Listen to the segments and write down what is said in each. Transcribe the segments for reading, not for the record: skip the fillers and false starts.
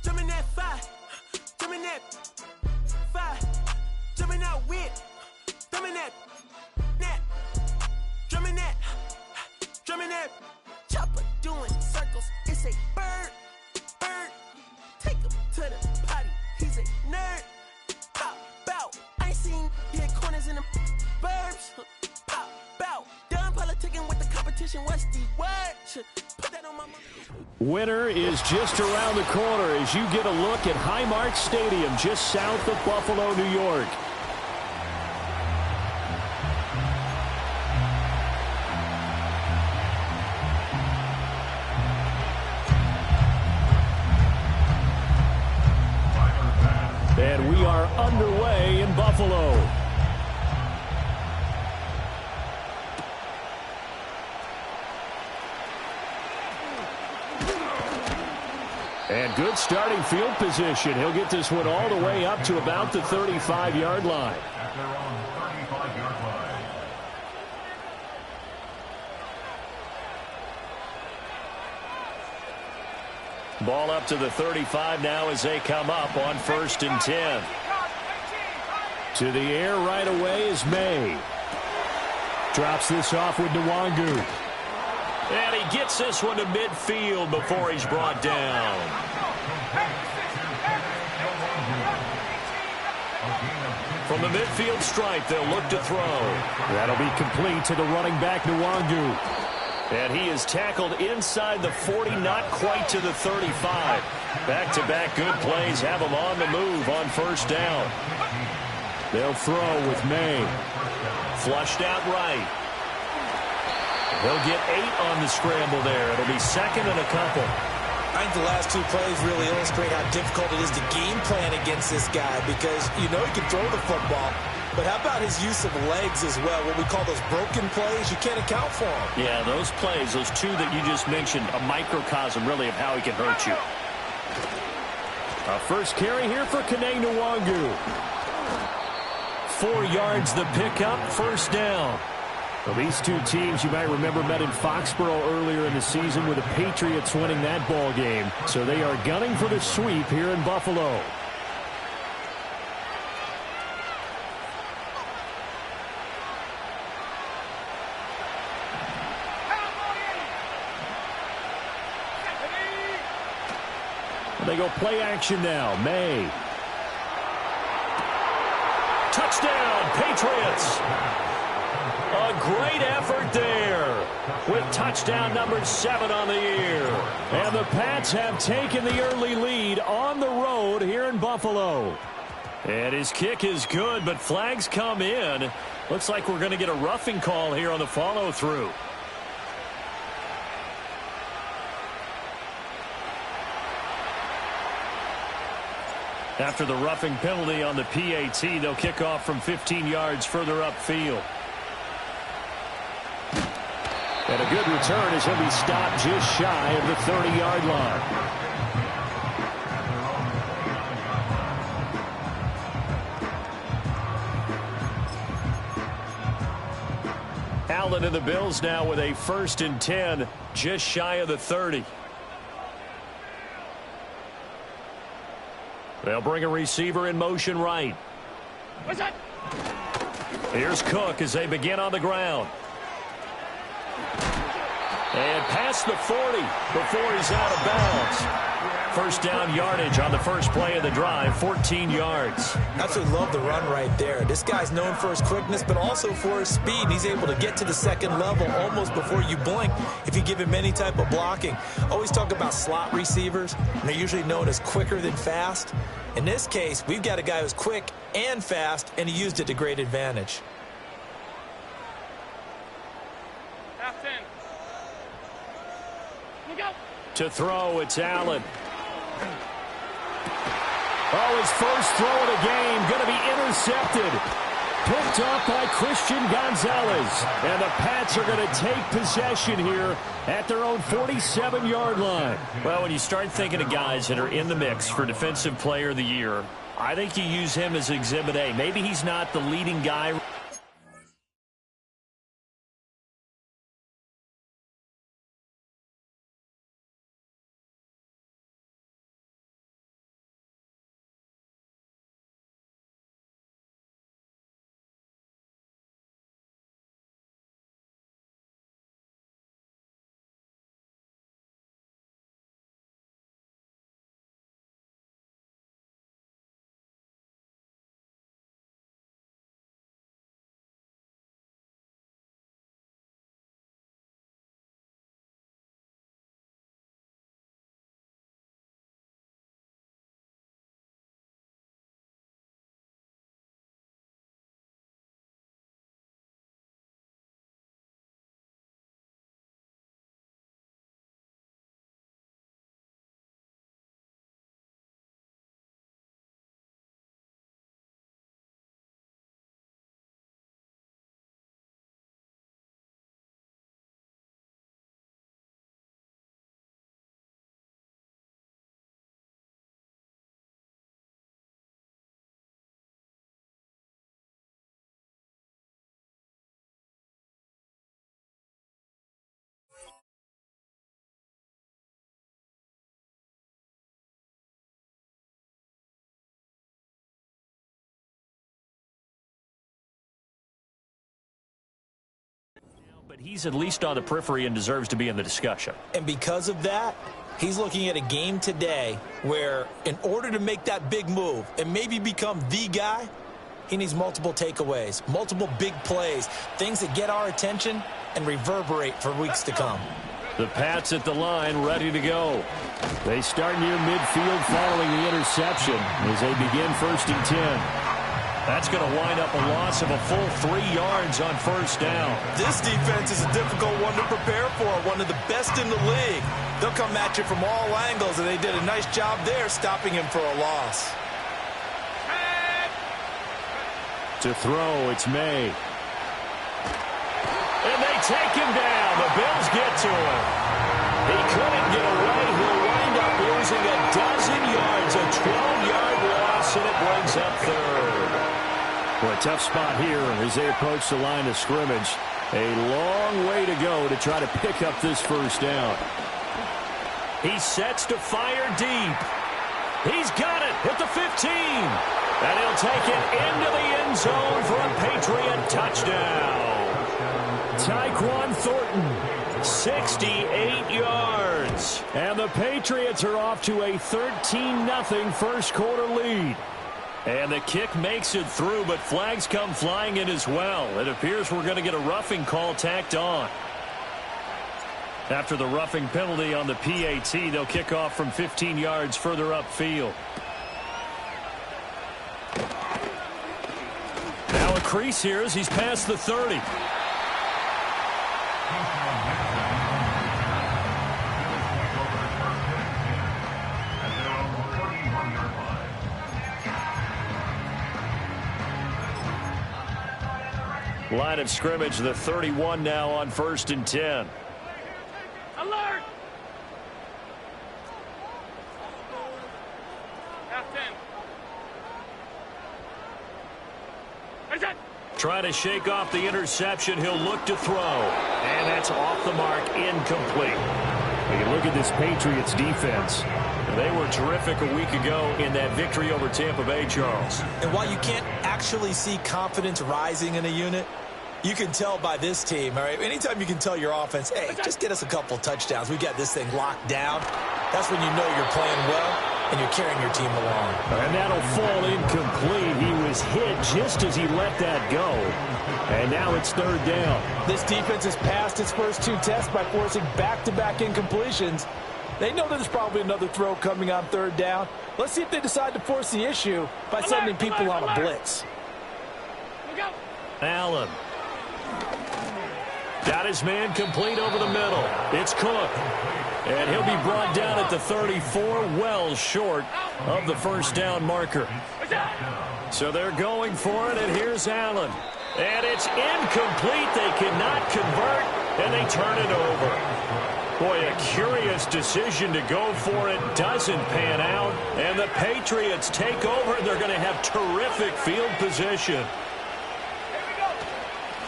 Jumping that fire, jumping that fire, jumping out with, jumping that, drumming that, chopper doing circles. It's a bird, take him to the potty. He's a nerd. Pop out, I ain't seen hit corners in the burbs. Pop out, done politicking with the competition. What's the word? Put that on my mind. Winter is just around the corner as you get a look at Highmark Stadium just south of Buffalo, New York. And we are underway in Buffalo. And good starting field position. He'll get this one all the way up to about the 35-yard line. At their own 35-yard line. Ball up to the 35 now as they come up on 1st and 10. To the air right away is May. Drops this off with Nwangu. And he gets this one to midfield before he's brought down. From the midfield stripe, they'll look to throw. That'll be complete to the running back, Nwangu. And he is tackled inside the 40, not quite to the 35. Back-to-back good plays have him on the move on 1st down. They'll throw with May. Flushed out right. He'll get 8 on the scramble there. It'll be 2nd and a couple. I think the last 2 plays really illustrate how difficult it is to game plan against this guy because you know he can throw the football. But how about his use of legs as well? What we call those broken plays, you can't account for them. Yeah, those plays, those 2 that you just mentioned, a microcosm really of how he can hurt you. A first carry here for Kene Nwangu. 4 yards the pickup, 1st down. Well, these 2 teams, you might remember, met in Foxborough earlier in the season with the Patriots winning that ball game. So they are gunning for the sweep here in Buffalo. They go play action now. May. Touchdown, Patriots. A great effort there with touchdown number 7 on the year. And the Pats have taken the early lead on the road here in Buffalo. And his kick is good, but flags come in. Looks like we're going to get a roughing call here on the follow-through. After the roughing penalty on the PAT, they'll kick off from 15 yards further upfield. And a good return as he'll be stopped just shy of the 30-yard line. Allen and the Bills now with a 1st and 10, just shy of the 30. They'll bring a receiver in motion right. What's that? Here's Cook as they begin on the ground. And past the 40 before he's out of bounds. 1st down yardage on the first play of the drive, 14 yards. Absolutely love the run right there. This guy's known for his quickness, but also for his speed. He's able to get to the 2nd level almost before you blink if you give him any type of blocking. Always talk about slot receivers, and they're usually known as quicker than fast. In this case, we've got a guy who's quick and fast, and he used it to great advantage. Half 10. Look out. To throw, it's Allen. Oh, his first throw of the game going to be intercepted. Picked up by Christian Gonzalez. And the Pats are going to take possession here at their own 47-yard line. Well, when you start thinking of guys that are in the mix for Defensive Player of the Year, I think you use him as Exhibit A. Maybe he's not the leading guy He's at least on the periphery and deserves to be in the discussion. And because of that, he's looking at a game today where in order to make that big move and maybe become the guy, he needs multiple takeaways, multiple big plays, things that get our attention and reverberate for weeks to come. The Pats at the line, ready to go. They start near midfield following the interception as they begin 1st and 10. That's going to wind up a loss of a full 3 yards on 1st down. This defense is a difficult one to prepare for, one of the best in the league. They'll come at you from all angles, and they did a nice job there stopping him for a loss. To throw, it's May. And they take him down. The Bills get to him. He couldn't get away. He'll wind up losing a dozen yards, a 12-yard loss, and it brings up 3rd. Well, a tough spot here as they approach the line of scrimmage. A long way to go to try to pick up this 1st down. He sets to fire deep. He's got it at the 15. And he'll take it into the end zone for a Patriot touchdown. Tyquan Thornton, 68 yards. And the Patriots are off to a 13-0 first quarter lead. And the kick makes it through, but flags come flying in as well. It appears we're going to get a roughing call tacked on. After the roughing penalty on the PAT, they'll kick off from 15 yards further upfield. Now a crease here as he's past the 30. Line of scrimmage, the 31 now on 1st and 10. Alert! Trying to shake off the interception. He'll look to throw. And that's off the mark, incomplete. You look at this Patriots defense. They were terrific a week ago in that victory over Tampa Bay, Charles. And while you can't actually see confidence rising in a unit, you can tell by this team, all right? Anytime you can tell your offense, hey, just get us a couple touchdowns. We got this thing locked down. That's when you know you're playing well and you're carrying your team along. And that'll fall incomplete. He was hit just as he let that go. And now it's 3rd down. This defense has passed its first 2 tests by forcing back-to-back incompletions. They know there's probably another throw coming on 3rd down. Let's see if they decide to force the issue by sending people on a blitz. Allen. Got his man complete over the middle. It's Cook. And he'll be brought down at the 34, well short of the 1st down marker. So they're going for it, and here's Allen. And it's incomplete. They cannot convert, and they turn it over. Boy, a curious decision to go for it. Doesn't pan out, and the Patriots take over. They're going to have terrific field position.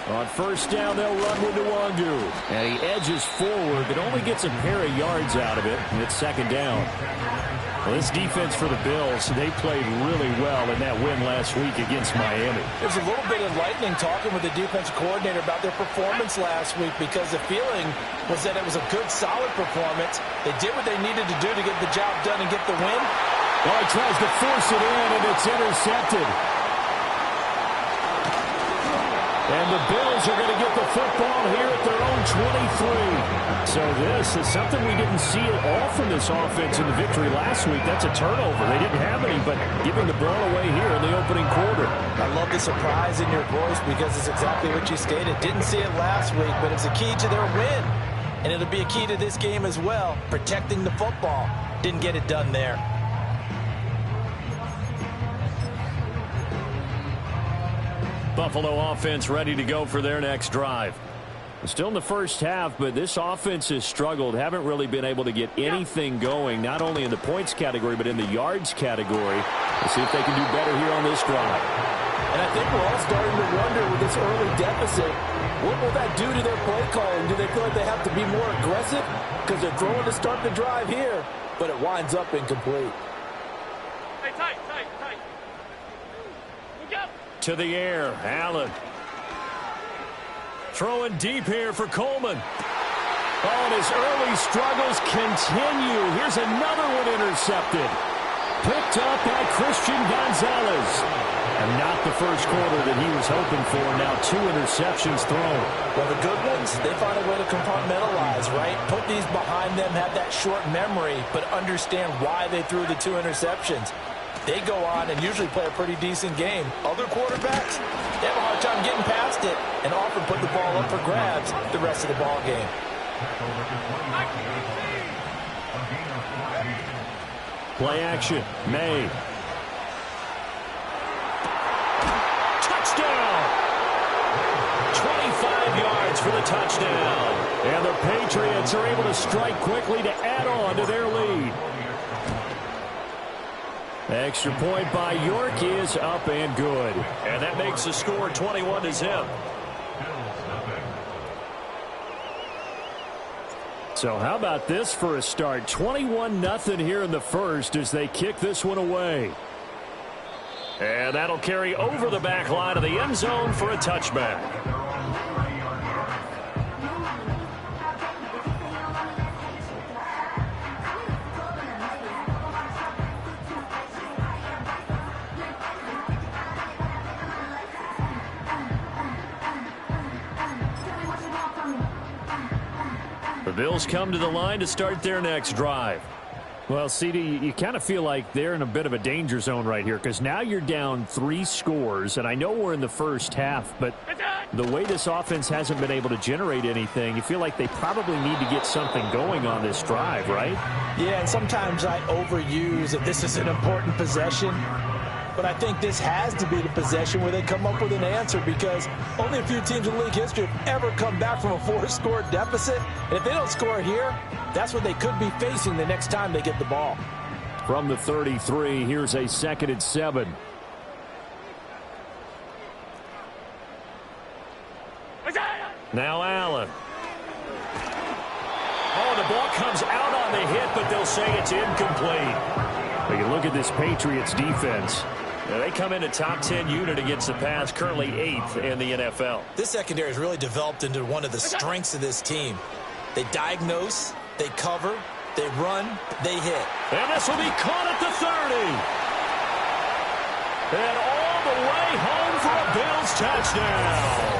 On 1st down, they'll run with Nwangu. And he edges forward, but only gets a pair of yards out of it, and it's 2nd down. Well, this defense for the Bills, they played really well in that win last week against Miami. There's a little bit enlightening talking with the defensive coordinator about their performance last week because the feeling was that it was a good, solid performance. They did what they needed to do to get the job done and get the win. Well, he tries to force it in, and it's intercepted. And the Bills are going to get the football here at their own 23. So this is something we didn't see at all from this offense in the victory last week. That's a turnover. They didn't have any, but giving the ball away here in the opening quarter. I love the surprise in your voice because it's exactly what you stated. Didn't see it last week, but it's a key to their win. And it'll be a key to this game as well, protecting the football. Didn't get it done there. Buffalo offense ready to go for their next drive. Still in the first half, but this offense has struggled. Haven't really been able to get anything going, not only in the points category, but in the yards category. Let's see if they can do better here on this drive. And I think we're all starting to wonder with this early deficit, what will that do to their play calling? Do they feel like they have to be more aggressive? Because they're throwing to start the drive here, but it winds up incomplete. Hey, tight. To the air, Allen. Throwing deep here for Coleman. Oh, and his early struggles continue. Here's another one intercepted. Picked up by Christian Gonzalez. And not the first quarter that he was hoping for. Now 2 interceptions thrown. Well, the good ones, they find a way to compartmentalize, right? Put these behind them, have that short memory, but understand why they threw the 2 interceptions. They go on and usually play a pretty decent game. Other quarterbacks, they have a hard time getting past it and often put the ball up for grabs the rest of the ball game. Play action. May. Touchdown! 25 yards for the touchdown. And the Patriots are able to strike quickly to add on to their lead. Extra point by York is up and good. And that makes the score 21-0. So how about this for a start? 21-0 here in the first as they kick this one away. And that'll carry over the back line of the end zone for a touchback. The Bills come to the line to start their next drive. Well, CD, you kind of feel like they're in a bit of a danger zone right here because now you're down 3 scores, and I know we're in the first half, but the way this offense hasn't been able to generate anything, you feel like they probably need to get something going on this drive, right? Yeah, and sometimes I overuse that this is an important possession. But I think this has to be the possession where they come up with an answer because only a few teams in league history have ever come back from a 4-score deficit. And if they don't score here, that's what they could be facing the next time they get the ball. From the 33, here's a 2nd and 7. Now Allen. Oh, the ball comes out on the hit, but they'll say it's incomplete. But you look at this Patriots defense. Now they come in a top 10 unit against the pass, currently 8th in the NFL. This secondary has really developed into one of the strengths of this team. They diagnose, they cover, they run, they hit. And this will be caught at the 30. And all the way home for a Bills touchdown.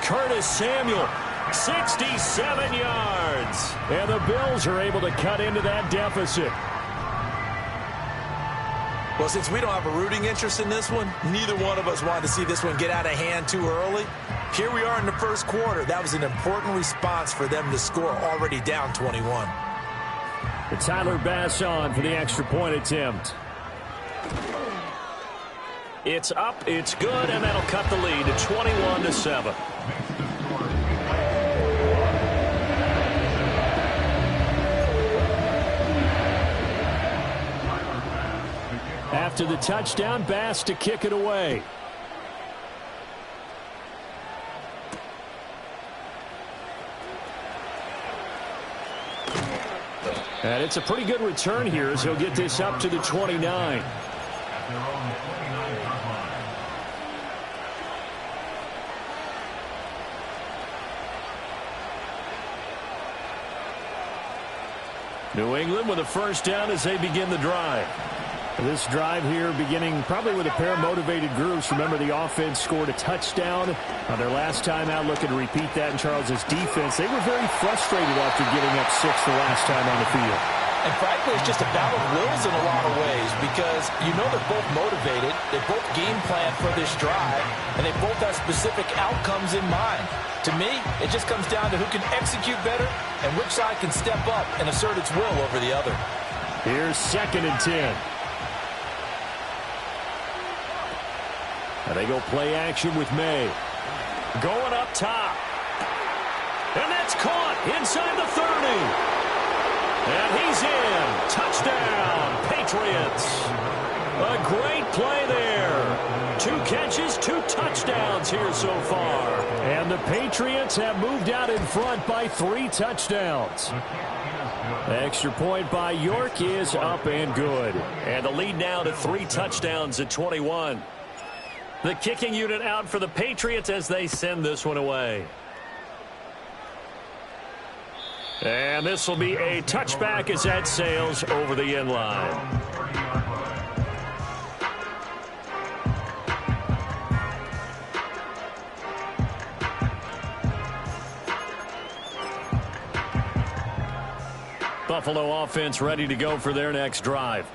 Curtis Samuel, 67 yards. And the Bills are able to cut into that deficit. Well, since we don't have a rooting interest in this one, neither one of us wanted to see this one get out of hand too early. Here we are in the first quarter. That was an important response for them to score already down 21. And Tyler Bass on for the extra point attempt. It's up, it's good, and that'll cut the lead to 21-7. After the touchdown, Bass to kick it away. And it's a pretty good return here as he'll get this up to the 29. New England with a first down as they begin the drive. This drive here beginning probably with a pair of motivated groups. Remember, the offense scored a touchdown on their last time out. Looking to repeat that in Charles's defense. They were very frustrated after getting up 6 the last time on the field. And frankly, it's just a battle of wills in a lot of ways because you know they're both motivated. They both game plan for this drive, and they both have specific outcomes in mind. To me, it just comes down to who can execute better and which side can step up and assert its will over the other. Here's 2nd and 10. And they go play action with May. Going up top. And that's caught inside the 30. And he's in. Touchdown, Patriots. A great play there. 2 catches, 2 touchdowns here so far. And the Patriots have moved out in front by 3 touchdowns. Extra point by York is up and good. And the lead now to 3 touchdowns at 21. The kicking unit out for the Patriots as they send this one away. And this will be a touchback as that sails over the end line. Buffalo offense ready to go for their next drive.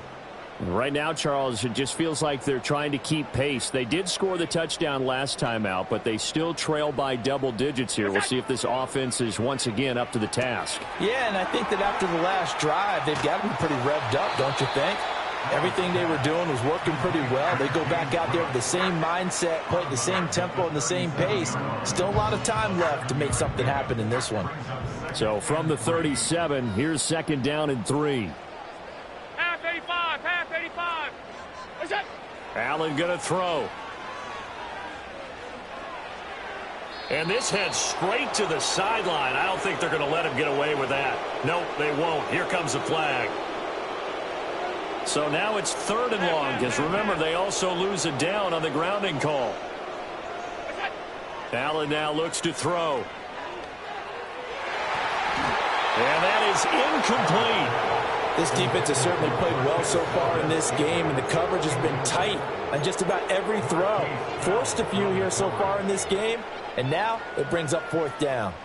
Right now, Charles, it just feels like they're trying to keep pace. They did score the touchdown last time out, but they still trail by double digits here. We'll see if this offense is once again up to the task. Yeah, and I think that after the last drive, they've got to be pretty revved up, don't you think? Everything they were doing was working pretty well. They go back out there with the same mindset, play at the same tempo and the same pace. Still a lot of time left to make something happen in this one. So from the 37, here's 2nd down and 3. Half 85, half 85. Is it? Allen going to throw. And this heads straight to the sideline. I don't think they're going to let him get away with that. Nope, they won't. Here comes the flag. So now it's 3rd and long, because remember, they also lose a down on the grounding call. Allen now looks to throw. And that is incomplete. This defense has certainly played well so far in this game, and the coverage has been tight on just about every throw. Forced a few here so far in this game, and now it brings up 4th down.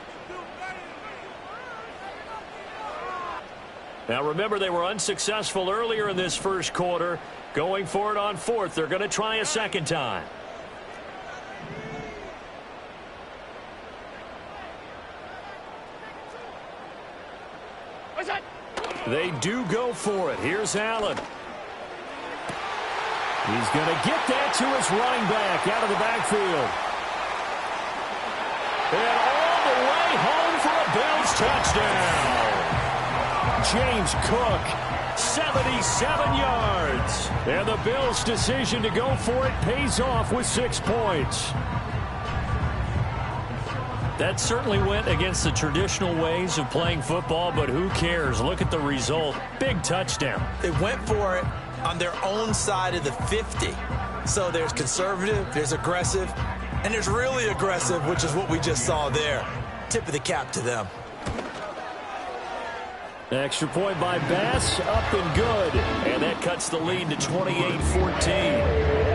Now remember, they were unsuccessful earlier in this first quarter. Going for it on 4th. They're going to try a second time. They do go for it. Here's Allen. He's going to get that to his running back out of the backfield. And all the way home for a Bills touchdown. James Cook, 77 yards. And the Bills' decision to go for it pays off with 6 points. That certainly went against the traditional ways of playing football, but who cares? Look at the result. Big touchdown. They went for it on their own side of the 50. So there's conservative, there's aggressive, and there's really aggressive, which is what we just saw there. Tip of the cap to them. Extra point by Bass, up and good. And that cuts the lead to 28-14.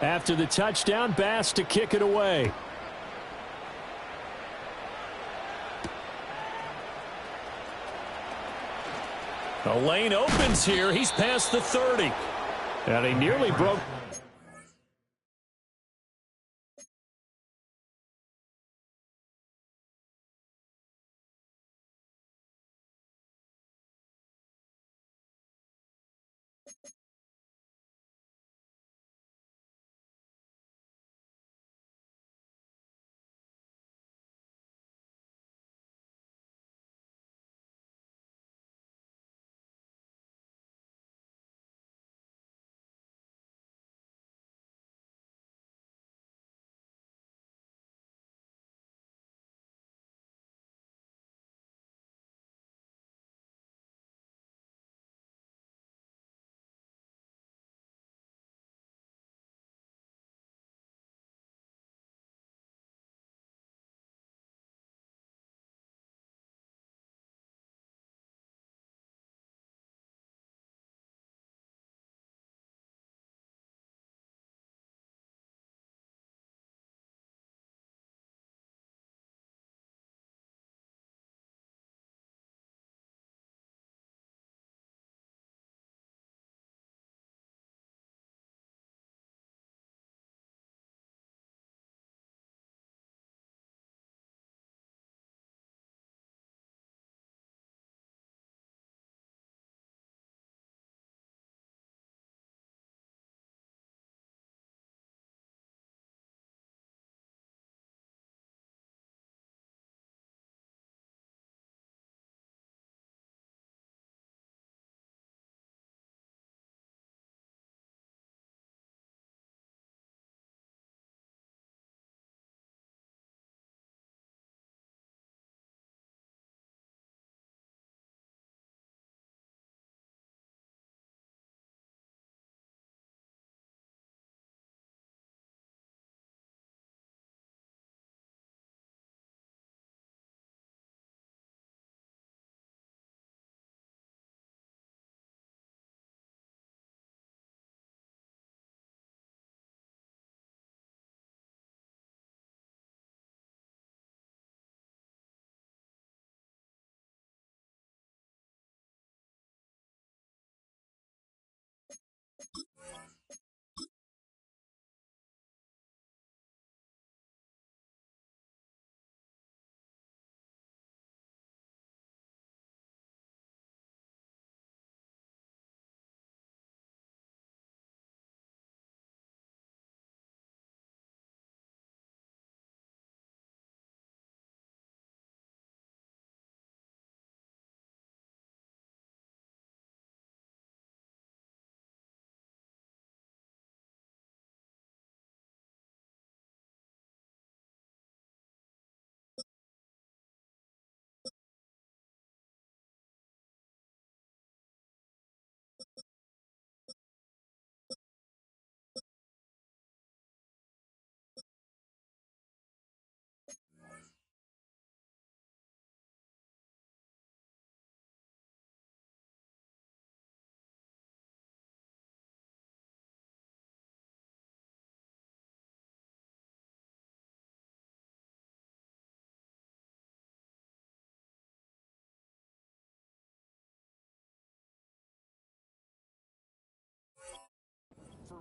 After the touchdown, Bass to kick it away. The lane opens here. He's past the 30. And he nearly broke.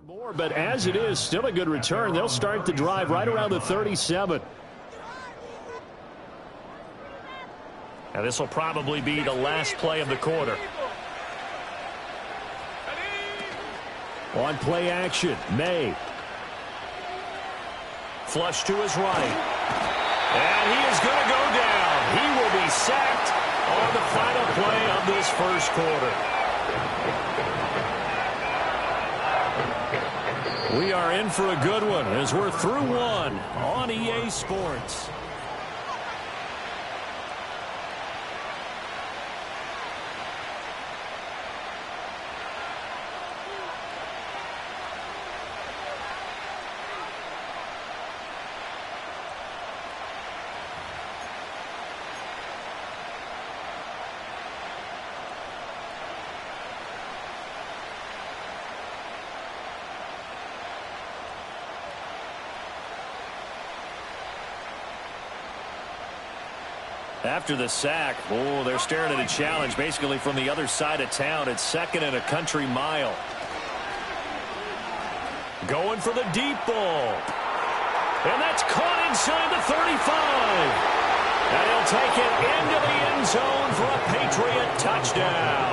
More, but as it is, still a good return. They'll start the drive right around the 37. And this will probably be the last play of the quarter. On play action, May. Flush to his right. And he is going to go down. He will be sacked on the final play of this first quarter. We are in for a good one as we're through one on EA Sports. After the sack, they're staring at a challenge basically from the other side of town. It's 2nd and a country mile. Going for the deep ball. And that's caught inside the 35. And he'll take it into the end zone for a Patriot touchdown.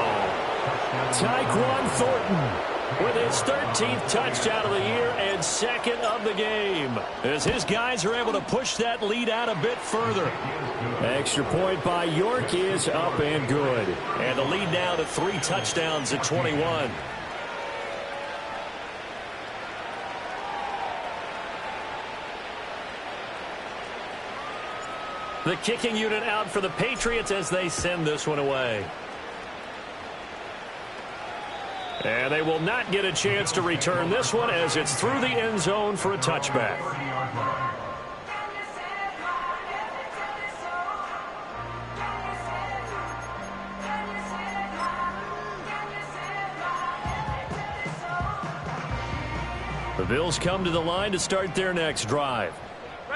Tyquan Thornton with his 13th touchdown of the year and 2nd of the game, as his guys are able to push that lead out a bit further. Extra point by York is up and good. And the lead now to 3 touchdowns at 21. The kicking unit out for the Patriots as they send this one away. And they will not get a chance to return this one as it's through the end zone for a touchback. The Bills come to the line to start their next drive.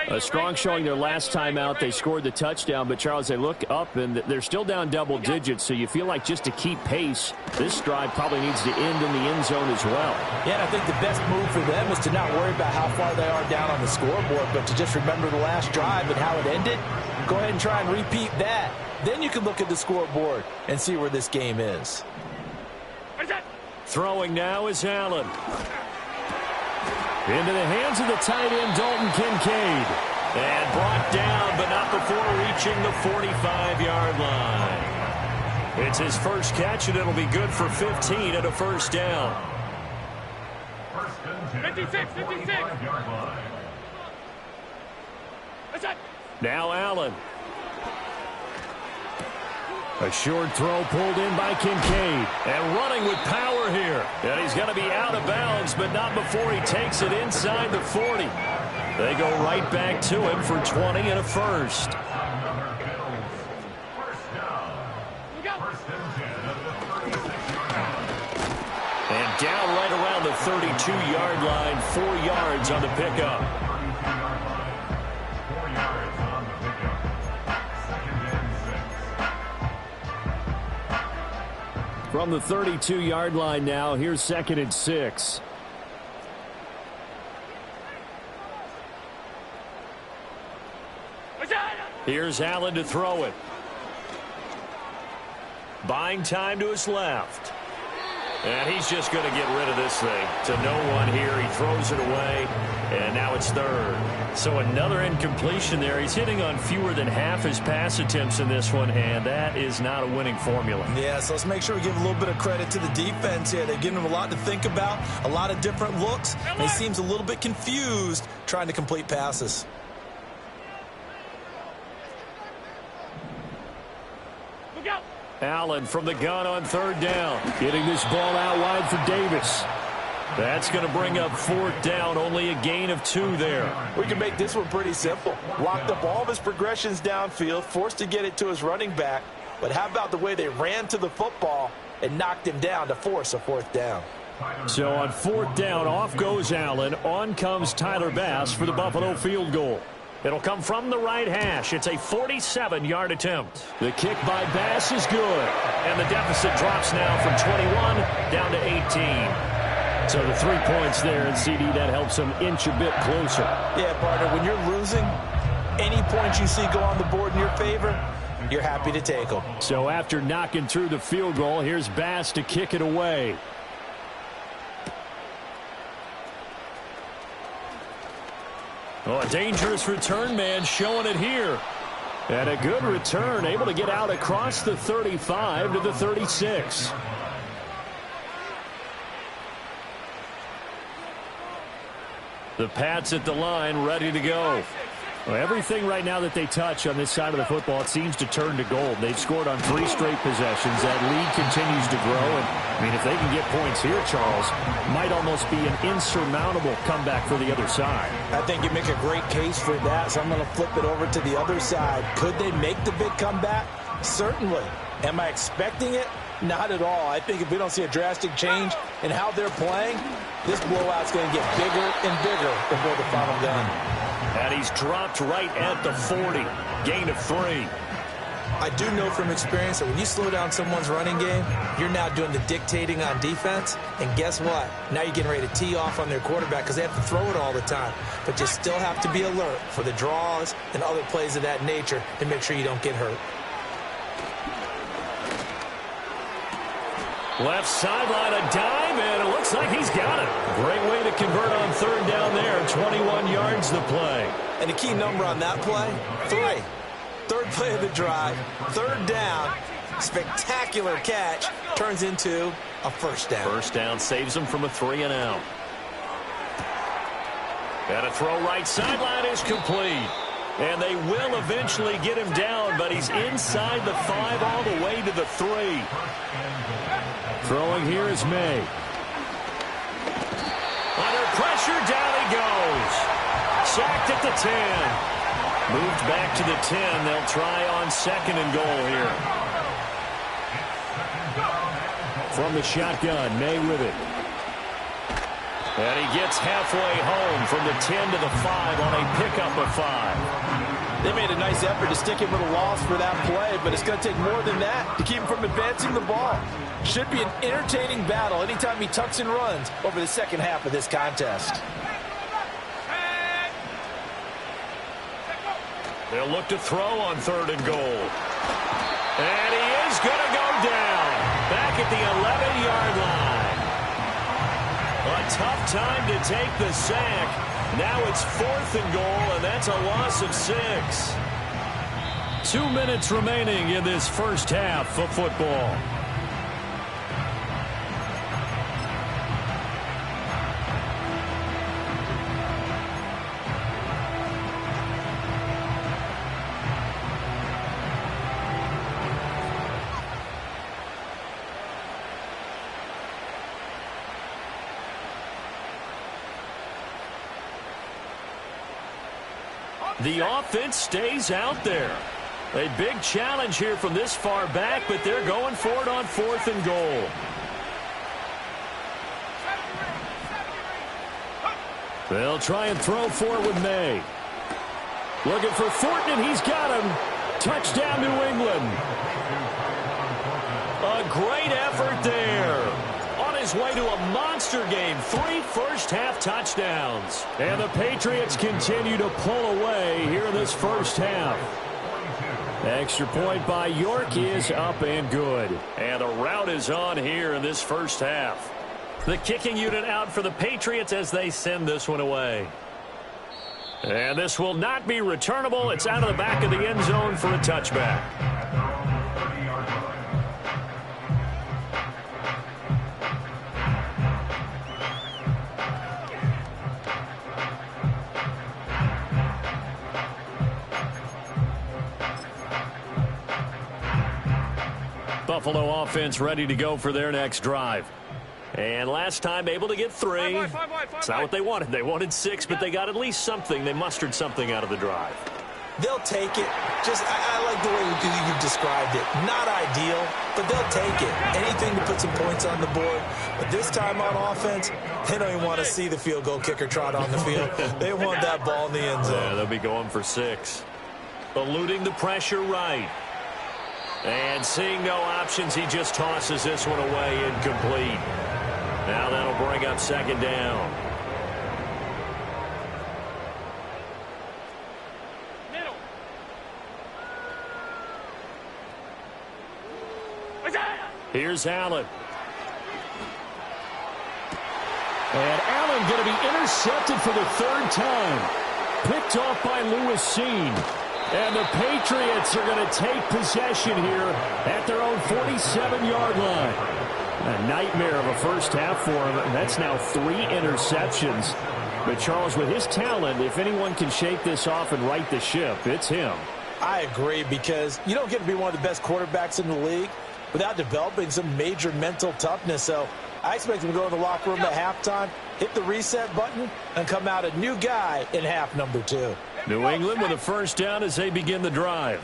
A strong showing their last time out. They scored the touchdown, but, Charles, they look up, and they're still down double digits, so you feel like just to keep pace, this drive probably needs to end in the end zone as well. Yeah, and I think the best move for them is to not worry about how far they are down on the scoreboard, but to just remember the last drive and how it ended. Go ahead and try and repeat that. Then you can look at the scoreboard and see where this game is. Throwing now is Allen. Into the hands of the tight end, Dalton Kincaid. And brought down, but not before reaching the 45-yard line. It's his first catch, and it'll be good for 15 and a first down. 56. Now Allen. A short throw pulled in by Kincaid. And running with power here. And he's going to be out of bounds, but not before he takes it inside the 40. They go right back to him for 20 and a first. And down right around the 32-yard line, 4 yards on the pickup. From the 32-yard line now, here's 2nd and 6. Here's Allen to throw it. Buying time to his left. And he's just going to get rid of this thing to no one here. He throws it away, and now it's 3rd. So another incompletion there. He's hitting on fewer than half his pass attempts in this one, and that is not a winning formula. Yeah, so let's make sure we give a little bit of credit to the defense here. They've given him a lot to think about, a lot of different looks, and he seems a little bit confused trying to complete passes. Allen from the gun on 3rd down. Getting this ball out wide for Davis. That's going to bring up 4th down. Only a gain of 2 there. We can make this one pretty simple. Locked up all of his progressions downfield, forced to get it to his running back. But how about the way they ran to the football and knocked him down to force a 4th down? So on 4th down, off goes Allen. On comes Tyler Bass for the Buffalo field goal. It'll come from the right hash. It's a 47-yard attempt. The kick by Bass is good. And the deficit drops now from 21 down to 18. So the 3 points there, and CD, that helps them inch a bit closer. Yeah, partner, when you're losing, any points you see go on the board in your favor, you're happy to take them. So after knocking through the field goal, here's Bass to kick it away. Oh, a dangerous return man showing it here. And a good return, able to get out across the 35 to the 36. The Pats at the line, ready to go. Well, everything right now that they touch on this side of the football, it seems to turn to gold. They've scored on 3 straight possessions. That lead continues to grow. And, I mean, if they can get points here, Charles, might almost be an insurmountable comeback for the other side. I think you make a great case for that, so I'm going to flip it over to the other side. Could they make the big comeback? Certainly. Am I expecting it? Not at all. I think if we don't see a drastic change in how they're playing, this blowout's going to get bigger and bigger before the final gun. And he's dropped right at the 40. Gain of 3. I do know from experience that when you slow down someone's running game, you're now doing the dictating on defense. And guess what? Now you're getting ready to tee off on their quarterback because they have to throw it all the time. But you still have to be alert for the draws and other plays of that nature to make sure you don't get hurt. Left sideline, a dive, and it looks like he's got it. Great way to convert on 3rd down there. 21 yards to play. And the key number on that play, 3. 3rd play of the drive, 3rd down, spectacular catch, turns into a 1st down. 1st down saves him from a 3-and-out. And a throw right sideline is complete. And they will eventually get him down, but he's inside the 5 all the way to the 3. Throwing here is May. Under pressure, down he goes. Sacked at the 10. Moved back to the 10. They'll try on 2nd and goal here. From the shotgun, May with it. And he gets halfway home from the 10 to the 5 on a pickup of 5. They made a nice effort to stick him with a loss for that play, but it's going to take more than that to keep him from advancing the ball. Should be an entertaining battle anytime he tucks and runs over the second half of this contest. They'll look to throw on 3rd and goal. And he is going to go down. Back at the 11-yard line. A tough time to take the sack. Now it's 4th and goal, and that's a loss of 6. 2 minutes remaining in this first half of football. The offense stays out there. A big challenge here from this far back, but they're going for it on 4th and goal. They'll try and throw for it with May. Looking for Fortner, he's got him. Touchdown, New England. A great effort there. On his way to a monster game, 3 first-half touchdowns. And the Patriots continue to pull away here in this first half. Extra point by York is up and good. And a rout is on here in this first half. The kicking unit out for the Patriots as they send this one away. And this will not be returnable. It's out of the back of the end zone for a touchback. Buffalo offense ready to go for their next drive. And last time able to get 3. It's not what they wanted. They wanted 6, but they got at least something. They mustered something out of the drive. They'll take it. I like the way you described it. Not ideal, but they'll take it. Anything to put some points on the board. But this time on offense, they don't even want to see the field goal kicker trot on the field. They want that ball in the end zone. Yeah, they'll be going for 6. Eluding the pressure right. And seeing no options, he just tosses this one away incomplete. Now that'll bring up second down. Middle. Here's Allen. And Allen going to be intercepted for the third time. Picked off by Lewis Cine. And the Patriots are going to take possession here at their own 47-yard line. A nightmare of a first half for him. That's now 3 interceptions. But Charles, with his talent, if anyone can shake this off and right the ship, it's him. I agree, because you don't get to be one of the best quarterbacks in the league without developing some major mental toughness. So I expect him to go in the locker room at halftime, hit the reset button, and come out a new guy in half number 2. New England with a first down as they begin the drive.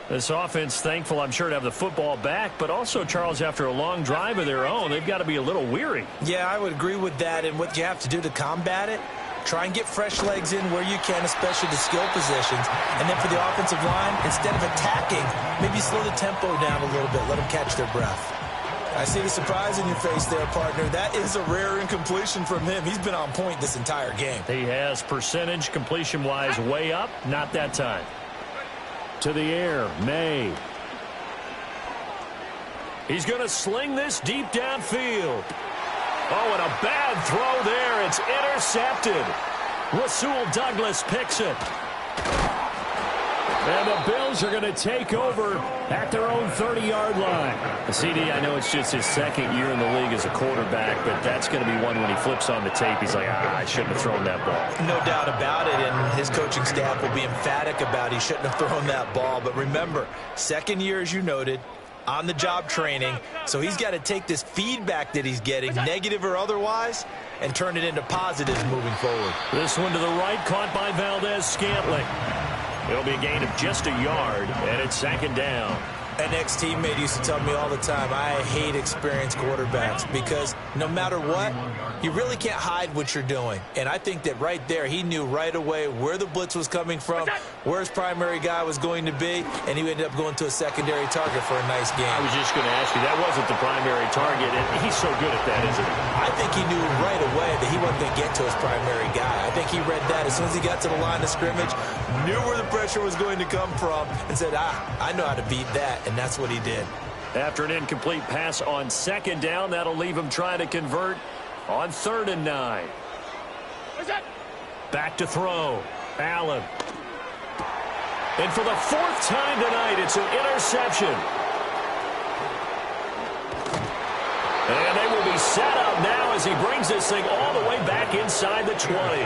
This offense thankful, I'm sure, to have the football back, but also, Charles, after a long drive of their own, they've got to be a little weary. Yeah, I would agree with that, and what you have to do to combat it, try and get fresh legs in where you can, especially the skill positions. And then for the offensive line, instead of attacking, maybe slow the tempo down a little bit, let them catch their breath. I see the surprise in your face there, partner. That is a rare incompletion from him. He's been on point this entire game. He has percentage, completion-wise, way up. Not that time. To the air, May. He's going to sling this deep downfield. Oh, and a bad throw there. It's intercepted. Rasul Douglas picks it. And the Bills are going to take over at their own 30-yard line. CD, I know it's just his second year in the league as a quarterback, but that's going to be one when he flips on the tape. He's like, I shouldn't have thrown that ball. No doubt about it, and his coaching staff will be emphatic about he shouldn't have thrown that ball. But remember, second year, as you noted, on-the-job training, so he's got to take this feedback that he's getting, negative or otherwise, and turn it into positives moving forward. This one to the right, caught by Valdez-Scantling. It'll be a gain of just a yard, and it's second down. An ex-teammate used to tell me all the time, I hate experienced quarterbacks because no matter what, you really can't hide what you're doing. And I think that right there, he knew right away where the blitz was coming from, where his primary guy was going to be, and he ended up going to a secondary target for a nice game. I was just going to ask you, that wasn't the primary target, and he's so good at that, isn't he? I think he knew right away that he wasn't going to get to his primary guy. I think he read that as soon as he got to the line of scrimmage, knew where the pressure was going to come from, and said, I know how to beat that. And that's what he did. After an incomplete pass on second down, that'll leave him trying to convert on 3rd and 9. Back to throw. Allen. And for the 4th time tonight, it's an interception. And they will be set up now as he brings this thing all the way back inside the 20.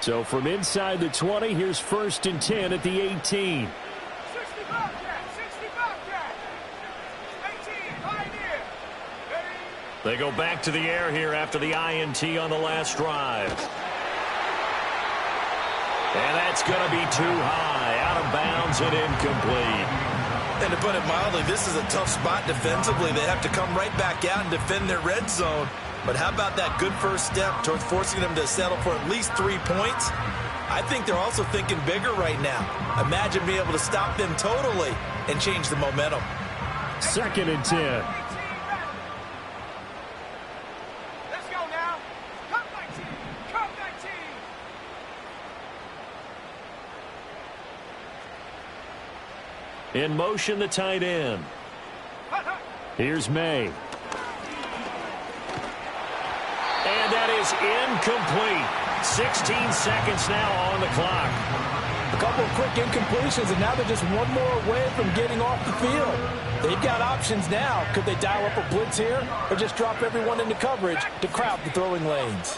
So from inside the 20, here's 1st and 10 at the 18. 60 Bobcat, 60 Bobcat. 18, Pioneer. They go back to the air here after the INT on the last drive. And that's going to be too high, out of bounds and incomplete. And to put it mildly, this is a tough spot defensively. They have to come right back out and defend their red zone. But how about that good first step towards forcing them to settle for at least 3 points? I think they're also thinking bigger right now. Imagine being able to stop them totally and change the momentum. 2nd and 10. Let's go now. Come 19. Come 19. In motion, the tight end. Here's May. And that is incomplete. 16 seconds now on the clock. A couple of quick incompletions, and now they're just one more away from getting off the field. They've got options now. Could they dial up a blitz here or just drop everyone into coverage to crowd the throwing lanes?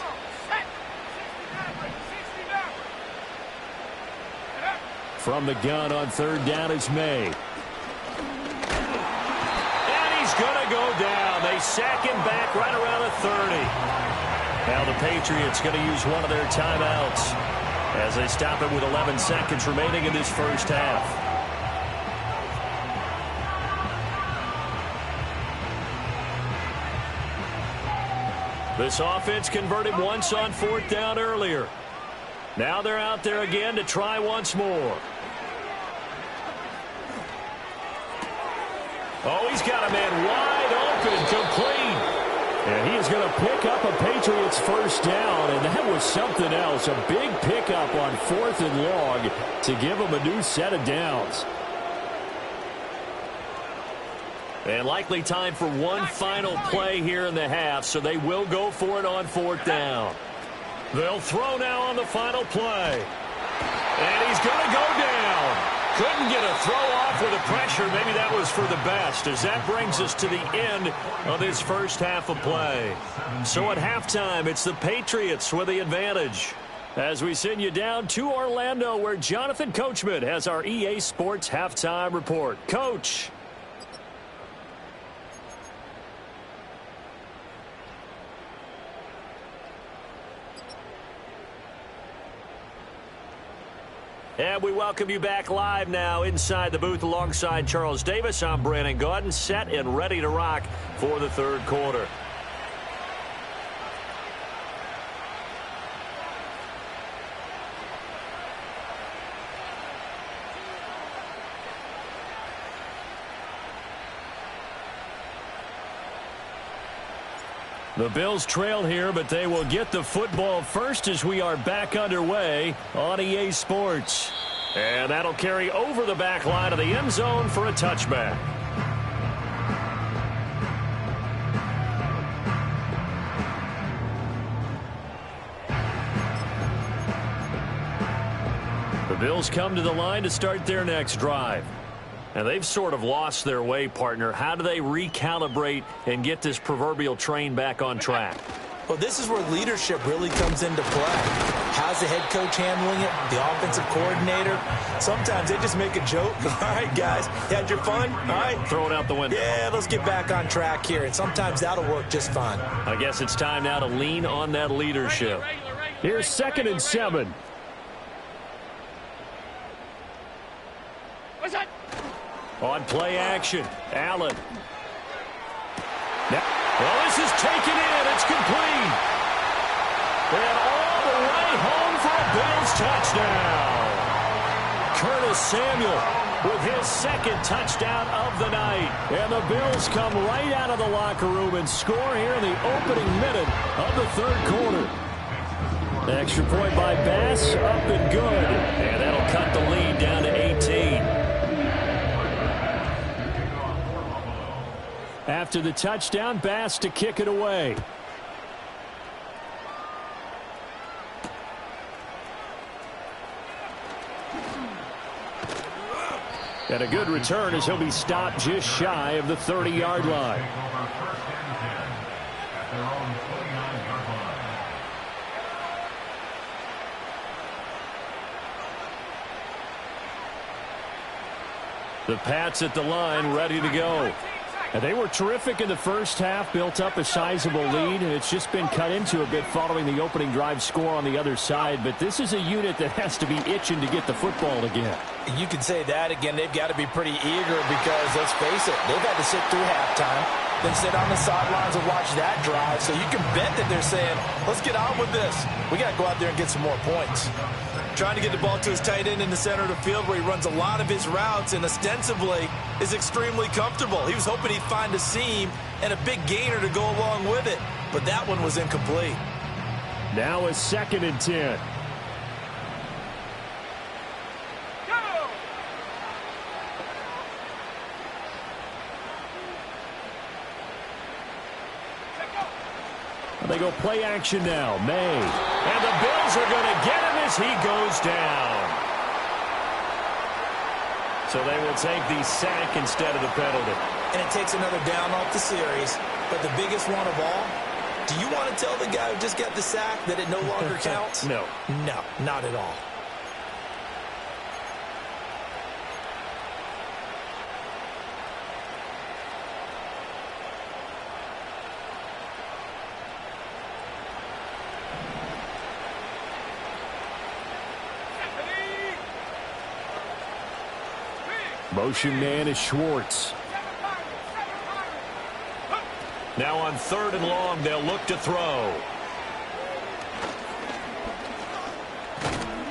From the gun on 3rd down is May. And he's going to go down. They sack him back right around the 30. Now the Patriots going to use one of their timeouts as they stop it with 11 seconds remaining in this first half. This offense converted once on 4th down earlier. Now they're out there again to try once more. Oh, he's got a man wide open, complete. And he is going to pick up a Patriots first down, and that was something else. A big pickup on 4th and long to give him a new set of downs. And likely time for one final play here in the half, so they will go for it on 4th down. They'll throw now on the final play. And he's going to go down. Couldn't get a throw off with the pressure. Maybe that was for the best, as that brings us to the end of this first half of play. So at halftime, it's the Patriots with the advantage. As we send you down to Orlando, where Jonathan Coachman has our EA Sports halftime report. Coach. And we welcome you back live now inside the booth alongside Charles Davis. I'm Brandon Gaudin, set and ready to rock for the third quarter. The Bills trail here, but they will get the football first as we are back underway on EA Sports. And that'll carry over the back line of the end zone for a touchback. The Bills come to the line to start their next drive. And they've sort of lost their way, partner. How do they recalibrate and get this proverbial train back on track? Well, this is where leadership really comes into play. How's the head coach handling it? The offensive coordinator? Sometimes they just make a joke. All right, guys, you had your fun? All right. Throw it out the window. Yeah, let's get back on track here. And sometimes that'll work just fine. I guess it's time now to lean on that leadership. Here's 2nd and 7. What's that? On play action, Allen. Now, well, this is taken in. It's complete. And all the way home for a Bills touchdown. Curtis Samuel with his 2nd touchdown of the night. And the Bills come right out of the locker room and score here in the opening minute of the third quarter. Extra point by Bass, up and good. And that'll cut the lead down to 18. After the touchdown, Bass to kick it away. And a good return as he'll be stopped just shy of the 30-yard line. The Pats at the line, ready to go. And they were terrific in the first half, built up a sizable lead, and it's just been cut into a bit following the opening drive score on the other side. But this is a unit that has to be itching to get the football again. You can say that again. They've got to be pretty eager because, let's face it, they've had to sit through halftime, then sit on the sidelines and watch that drive. So you can bet that they're saying, let's get on with this. We got to go out there and get some more points. Trying to get the ball to his tight end in the center of the field where he runs a lot of his routes and ostensibly is extremely comfortable. He was hoping he'd find a seam and a big gainer to go along with it, but that one was incomplete. Now a 2nd and 10. They go play action now. May. And the Bills are going to get him as he goes down. So they will take the sack instead of the penalty. And it takes another down off the series. But the biggest one of all, do you want to tell the guy who just got the sack that it no longer counts? No. No, not at all. Motion man is Schwartz. Now on 3rd and long, they'll look to throw.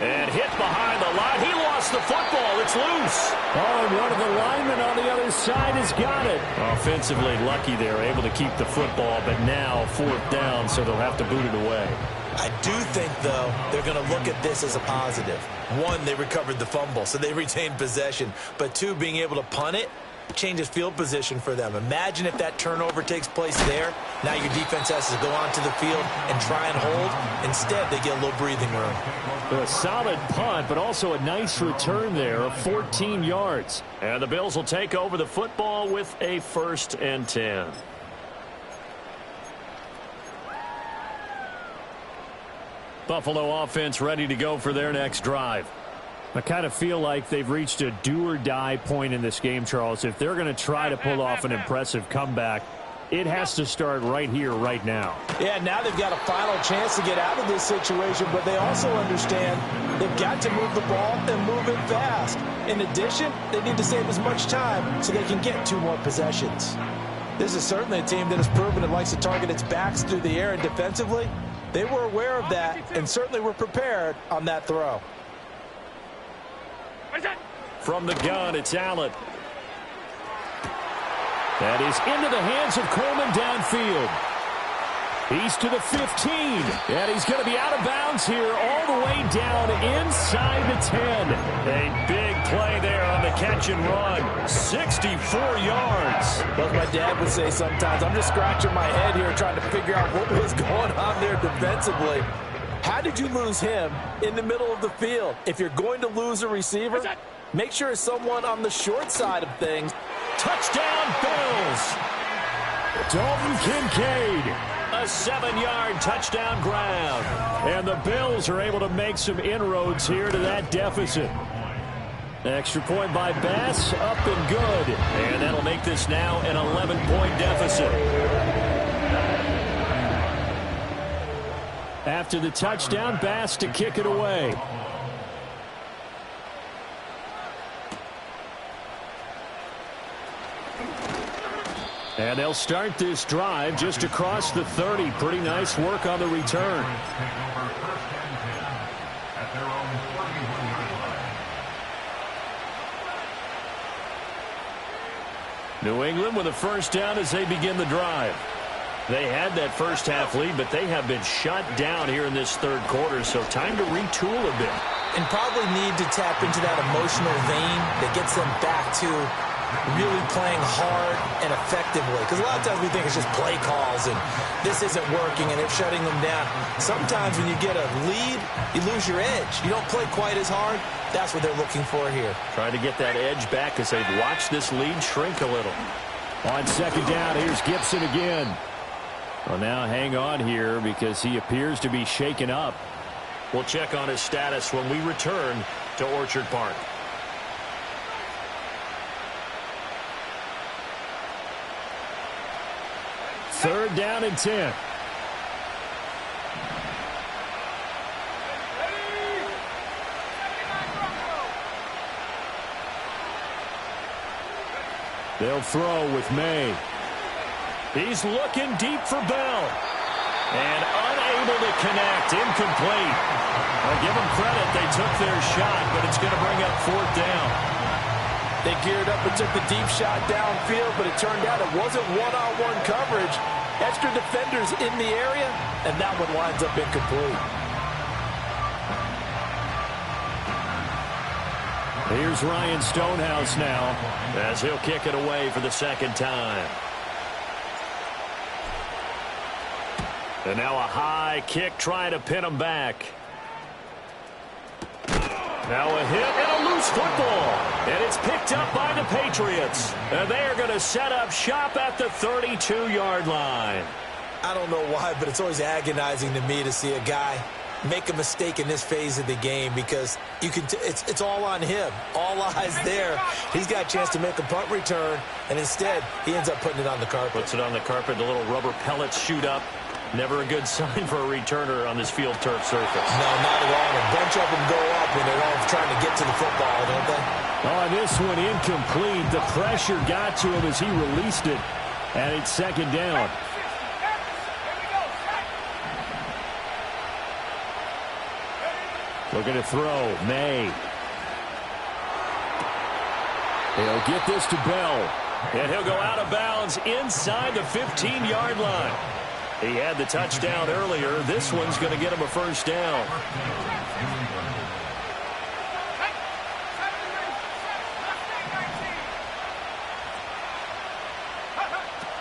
And hit behind the line. He lost the football. It's loose. Oh, and one of the linemen on the other side has got it. Offensively lucky they're able to keep the football, but now 4th down, so they'll have to boot it away. I do think, though, they're going to look at this as a positive. 1, they recovered the fumble, so they retained possession. But 2, being able to punt it changes field position for them. Imagine if that turnover takes place there. Now your defense has to go onto the field and try and hold. Instead, they get a little breathing room. A solid punt, but also a nice return there of 14 yards. And the Bills will take over the football with a 1st and 10. Buffalo offense ready to go for their next drive. I kind of feel like they've reached a do-or-die point in this game, Charles. If they're going to try to pull off an impressive comeback, it has to start right here, right now. Yeah, now they've got a final chance to get out of this situation, but they also understand they've got to move the ball and move it fast. In addition, they need to save as much time so they can get 2 more possessions. This is certainly a team that has proven it likes to target its backs through the air, and defensively, they were aware of that and certainly were prepared on that throw. From the gun, it's Allen. That is into the hands of Coleman downfield. He's to the 15. And he's going to be out of bounds here all the way down inside the 10. A big play there on the catch and run. 64 yards. As my dad would say sometimes, I'm just scratching my head here trying to figure out what was going on there defensively. How did you lose him in the middle of the field? If you're going to lose a receiver, make sure it's someone on the short side of things. Touchdown, Bills. Dalton Kincaid. A 7-yard touchdown grab. And the Bills are able to make some inroads here to that deficit. Extra point by Bass, up and good. And that'll make this now an 11-point deficit. After the touchdown, Bass to kick it away. And they'll start this drive just across the 30. Pretty nice work on the return. New England with a 1st down as they begin the drive. They had that first half lead, but they have been shut down here in this 3rd quarter, so time to retool a bit. And probably need to tap into that emotional vein that gets them back to really playing hard and effectively. Because a lot of times we think it's just play calls and this isn't working and they're shutting them down. Sometimes when you get a lead, you lose your edge. You don't play quite as hard. That's what they're looking for here. Trying to get that edge back as they've watched this lead shrink a little. On 2nd down, here's Gibson again. Well, now hang on here because he appears to be shaken up. We'll check on his status when we return to Orchard Park. Third down and 10. They'll throw with May. He's looking deep for Bell. And unable to connect. Incomplete. I'll give them credit. They took their shot, but it's going to bring up 4th down. They geared up and took the deep shot downfield, but it turned out it wasn't one-on-one coverage. Extra defenders in the area, and that one winds up incomplete. Here's Ryan Stonehouse now as he'll kick it away for the 2nd time. And now a high kick trying to pin him back. Now a hit and a loose football. And it's picked up by the Patriots. And they are going to set up shop at the 32-yard line. I don't know why, but it's always agonizing to me to see a guy make a mistake in this phase of the game because you can it's all on him. All eyes there. He's got a chance to make a punt return, and instead he ends up putting it on the carpet. Puts it on the carpet. The little rubber pellets shoot up. Never a good sign for a returner on this field turf surface. No, not at all. A bunch of them go up when they're all trying to get to the football, don't they? Oh, this one incomplete. The pressure got to him as he released it. And it's 2nd down. Looking to throw. May. He'll get this to Bell. And he'll go out of bounds inside the 15-yard line. He had the touchdown earlier. This one's going to get him a first down.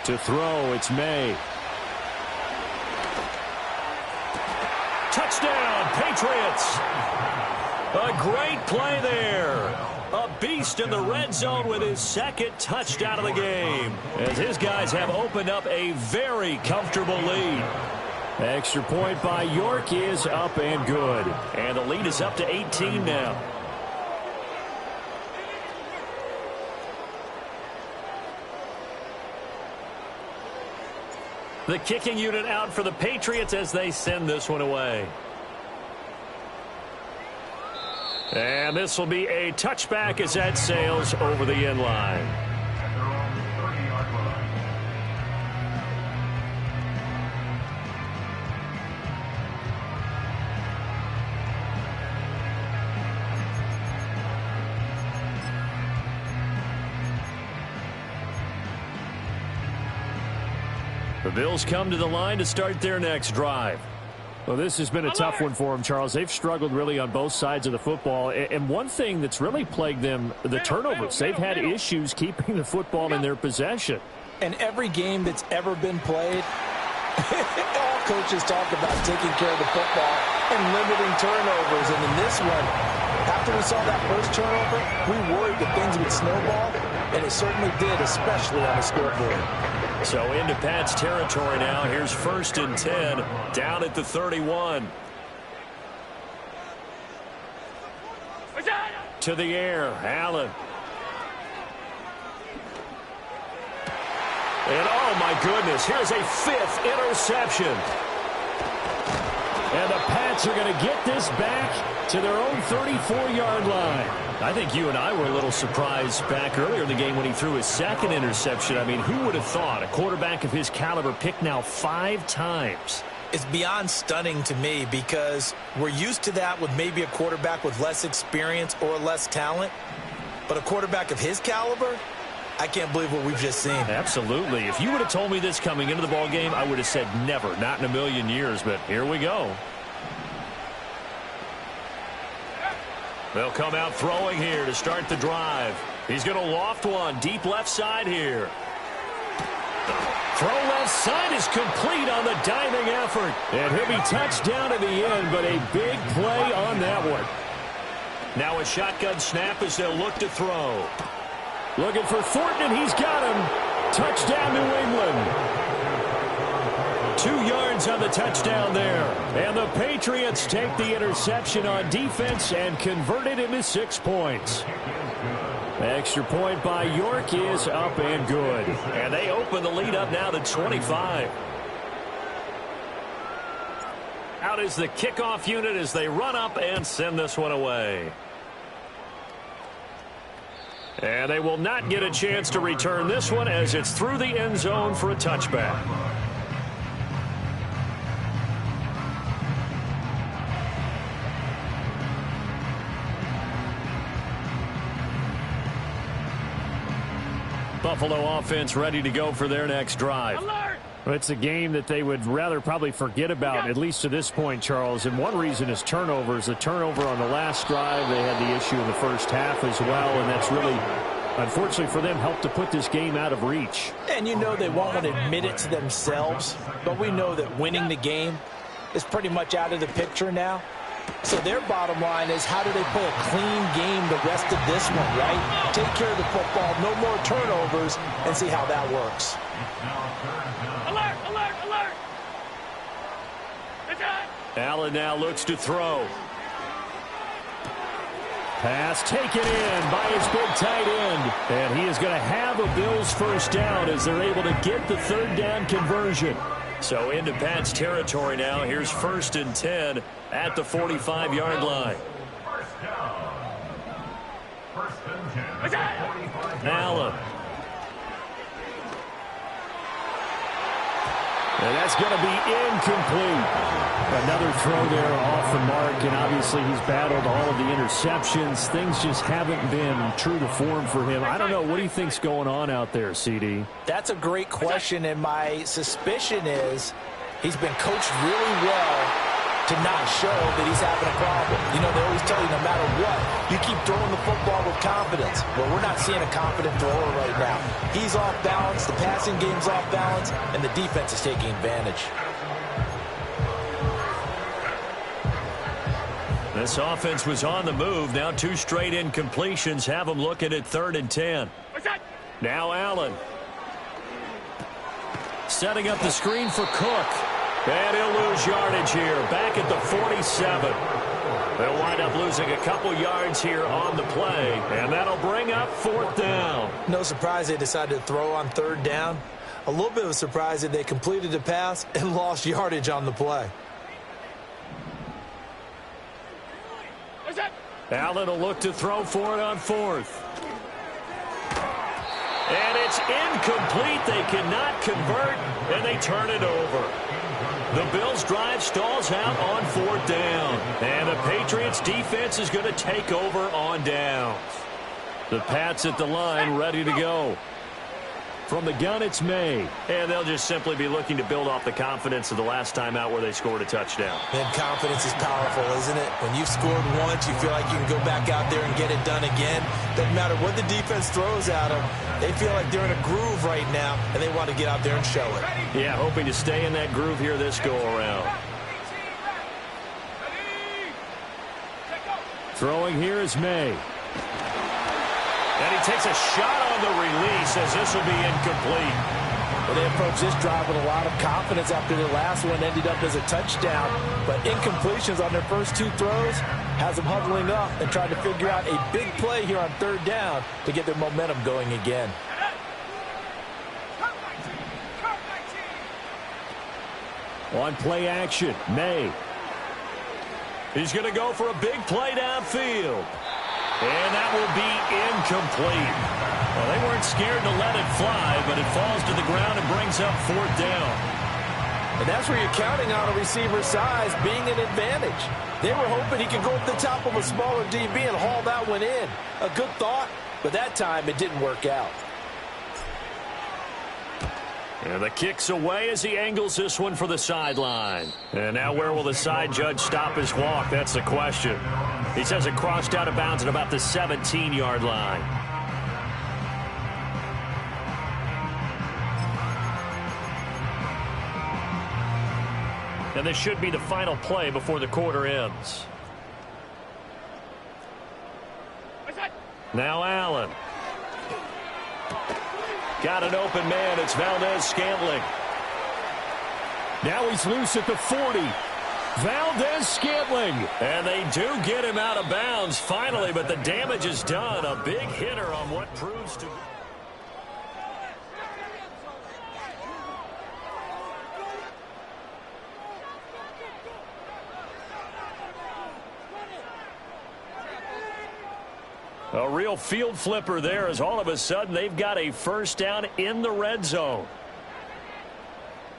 To throw, it's May. Touchdown, Patriots. A great play there. A beast in the red zone with his second touchdown of the game, as his guys have opened up a very comfortable lead. Extra point by York is up and good. And the lead is up to 18 now. The kicking unit out for the Patriots as they send this one away. And this will be a touchback as that sails over the end line. The Bills come to the line to start their next drive. Well, this has been a tough one for them, Charles. They've struggled really on both sides of the football. And one thing that's really plagued them, the turnovers. They've had issues keeping the football in their possession. And every game that's ever been played, all coaches talk about taking care of the football and limiting turnovers. And in this one, after we saw that first turnover, we worried that things would snowball, and it certainly did, especially on the scoreboard. So into Pat's territory now. Here's 1st and 10, down at the 31. To the air, Allen. And oh my goodness, here's a 5th interception. And the Pats are going to get this back to their own 34-yard line. I think you and I were a little surprised back earlier in the game when he threw his 2nd interception. I mean, who would have thought a quarterback of his caliber picked now 5 times? It's beyond stunning to me because we're used to that with maybe a quarterback with less experience or less talent. But a quarterback of his caliber, I can't believe what we've just seen. Absolutely. If you would have told me this coming into the ballgame, I would have said never, not in a million years. But here we go. They'll come out throwing here to start the drive. He's going to loft one deep left side here. Throw left side is complete on the diving effort. And he'll be touched down at the end, but a big play on that one. Now a shotgun snap as they'll look to throw. Looking for Thornton, and he's got him. Touchdown, New England. 2 yards on the touchdown there. And the Patriots take the interception on defense and convert it into 6 points. Extra point by York is up and good. And they open the lead up now to 25. Out is the kickoff unit as they run up and send this one away. And they will not get a chance to return this one as it's through the end zone for a touchback. Buffalo offense ready to go for their next drive. Alert! It's a game that they would rather probably forget about, at least to this point, Charles. And one reason is turnovers. The turnover on the last drive, they had the issue in the first half as well, and that's really, unfortunately for them, helped to put this game out of reach. And you know they won't want to admit it to themselves, but we know that winning the game is pretty much out of the picture now. So their bottom line is, how do they play a clean game the rest of this one, right? Take care of the football, no more turnovers, and see how that works. Alert! Alert! Alert! It's on! Allen now looks to throw. Pass taken in by his big tight end. And he is going to have a Bills first down as they're able to get the 3rd down conversion. So into Pat's territory now. Here's 1st and 10 at the 45-yard line. First down. 1st and 10 at the 45-yard line. Allen. And that's going to be incomplete. Another throw there off the mark, and obviously he's battled all of the interceptions. Things just haven't been true to form for him. I don't know. What do you think's going on out there, CD? That's a great question, and my suspicion is he's been coached really well to not show that he's having a problem. You know, they always tell you no matter what, you keep throwing the football with confidence. Well, we're not seeing a confident thrower right now. He's off balance, the passing game's off balance, and the defense is taking advantage. This offense was on the move. Now 2 straight incompletions have them looking at 3rd and 10. Now Allen. Setting up the screen for Cook. And he'll lose yardage here. Back at the 47. They'll wind up losing a couple yards here on the play. And that'll bring up 4th down. No surprise they decided to throw on 3rd down. A little bit of a surprise that they completed the pass and lost yardage on the play. Allen will look to throw for it on 4th. And it's incomplete. They cannot convert, and they turn it over. The Bills' drive stalls out on 4th down. And the Patriots' defense is going to take over on downs. The Pats at the line ready to go. From the gun, it's May. And they'll just simply be looking to build off the confidence of the last time out where they scored a touchdown. And confidence is powerful, isn't it? When you've scored once, you feel like you can go back out there and get it done again. Doesn't matter what the defense throws at them. They feel like they're in a groove right now, and they want to get out there and show it. Yeah, hoping to stay in that groove here this go-around. Throwing here is May. And he takes a shot on the release as this will be incomplete. Well, they approached this drive with a lot of confidence after their last one ended up as a touchdown. But incompletions on their first 2 throws has them huddling up and trying to figure out a big play here on 3rd down to get their momentum going again. On play action, May. He's going to go for a big play downfield. And that will be incomplete. Well, they weren't scared to let it fly, but it falls to the ground and brings up 4th down. And that's where you're counting on a receiver's size being an advantage. They were hoping he could go up the top of a smaller DB and haul that one in. A good thought, but that time it didn't work out. And the kick's away as he angles this one for the sideline. And now where will the side judge stop his walk? That's the question. He says it crossed out of bounds at about the 17-yard line. And this should be the final play before the quarter ends. Now Allen. Got an open man. It's Valdes-Scantling. Now he's loose at the 40. Valdes-Scantling. And they do get him out of bounds finally, but the damage is done. A big hitter on what proves to be. A real field flipper there as all of a sudden they've got a 1st down in the red zone.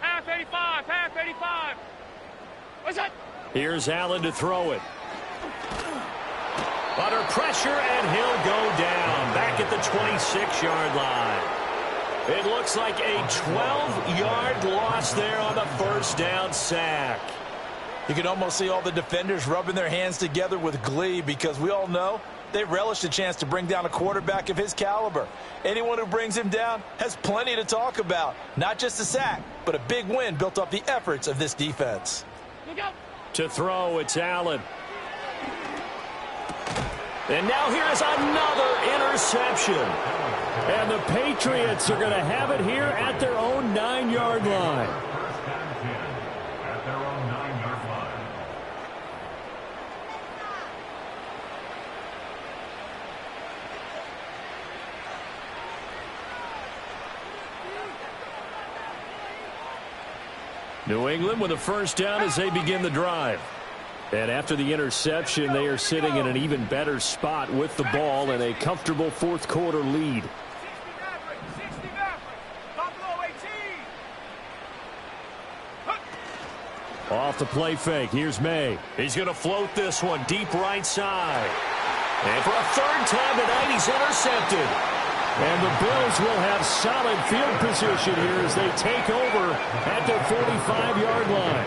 Half 85, half 85. What's that? Here's Allen to throw it. Under pressure, and he'll go down back at the 26-yard line. It looks like a 12-yard loss there on the 1st down sack. You can almost see all the defenders rubbing their hands together with glee because we all know they relish the chance to bring down a quarterback of his caliber. Anyone who brings him down has plenty to talk about. Not just a sack, but a big win built off the efforts of this defense. To throw, it's Allen. And now here is another interception. And the Patriots are going to have it here at their own 9-yard line. First down 10 at their own 9-yard line. New England with a 1st down as they begin the drive. And after the interception, they are sitting in an even better spot with the ball and a comfortable 4th quarter lead. off the play fake. Here's May. He's going to float this one deep right side. And for a third time tonight, he's intercepted. And the Bills will have solid field position here as they take over at their 45-yard line.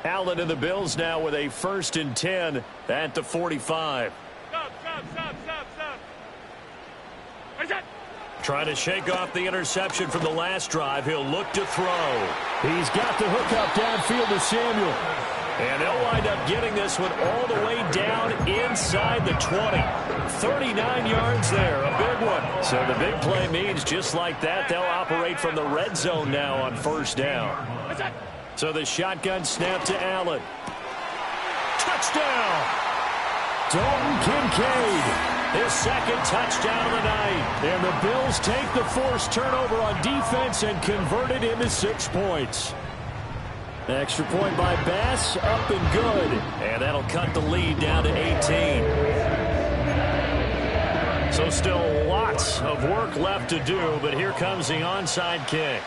Allen and the Bills now with a 1st and 10 at the 45. Stop. Trying to shake off the interception from the last drive. He'll look to throw. He's got the hook up downfield to Samuel. And they'll wind up getting this one all the way down inside the 20. 39 yards there, a big one. So the big play means just like that, they'll operate from the red zone now on 1st down. So the shotgun snap to Allen. Touchdown! Dalton Kincaid. His 2nd touchdown of the night. And the Bills take the forced turnover on defense and convert it into 6 points. Extra point by Bass, up and good. And that'll cut the lead down to 18. So still lots of work left to do, but here comes the onside kick.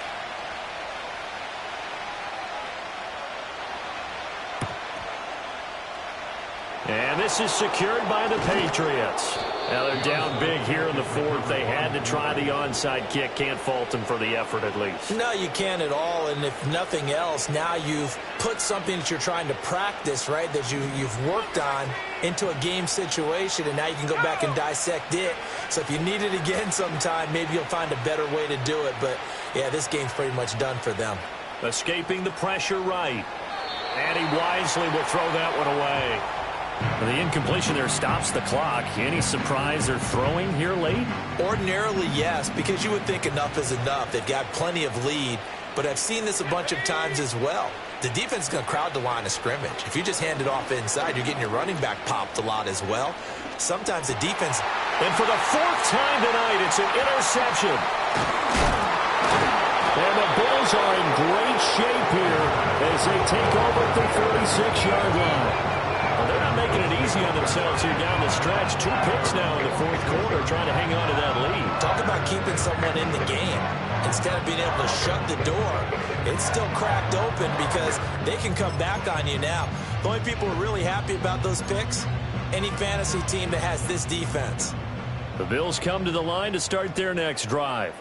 And this is secured by the Patriots. Now they're down big here in the 4th. They had to try the onside kick. Can't fault them for the effort at least. No, you can't at all. And if nothing else, now you've put something that you're trying to practice, right, that you've worked on into a game situation, and now you can go back and dissect it. So if you need it again sometime, maybe you'll find a better way to do it. But, yeah, this game's pretty much done for them. Escaping the pressure right. And he wisely will throw that one away. The incompletion there stops the clock. Any surprise they're throwing here late? Ordinarily, yes, because you would think enough is enough. They've got plenty of lead, but I've seen this a bunch of times as well. The defense is going to crowd the line of scrimmage. If you just hand it off inside, you're getting your running back popped a lot as well. Sometimes the defense... And for the 4th time tonight, it's an interception. And the Bills are in great shape here as they take over at the 46-yard line. Well, they're not making it easy on themselves here down the stretch. 2 picks now in the 4th quarter trying to hang on to that lead. Talk about keeping someone in the game. Instead of being able to shut the door, it's still cracked open because they can come back on you now. The only people who are really happy about those picks, any fantasy team that has this defense. The Bills come to the line to start their next drive.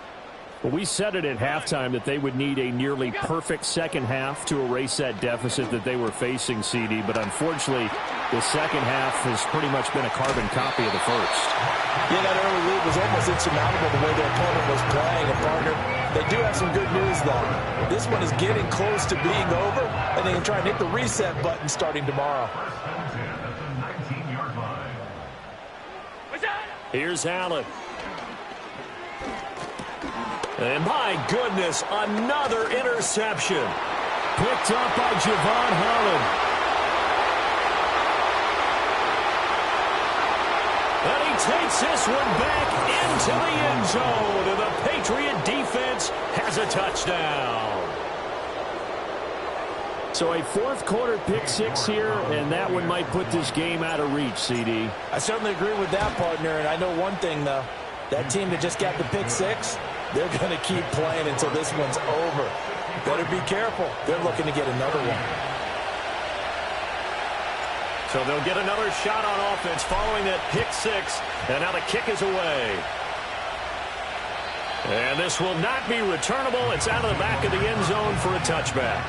Well, we said it at halftime that they would need a nearly perfect second half to erase that deficit that they were facing, CD. But unfortunately, the second half has pretty much been a carbon copy of the first. Yeah, that early lead was almost insurmountable the way their opponent was playing. And, partner, they do have some good news, though. This one is getting close to being over, and they can try and hit the reset button starting tomorrow. Here's Allen. And my goodness, another interception. Picked up by Javon Holland. And he takes this one back into the end zone. And the Patriot defense has a touchdown. So a 4th quarter pick 6 here, and that one might put this game out of reach, CD. I certainly agree with that, partner. And I know one thing, though. That team that just got the pick 6, they're going to keep playing until this one's over. Better be careful. They're looking to get another one. So they'll get another shot on offense following that pick 6. And now the kick is away. And this will not be returnable. It's out of the back of the end zone for a touchback.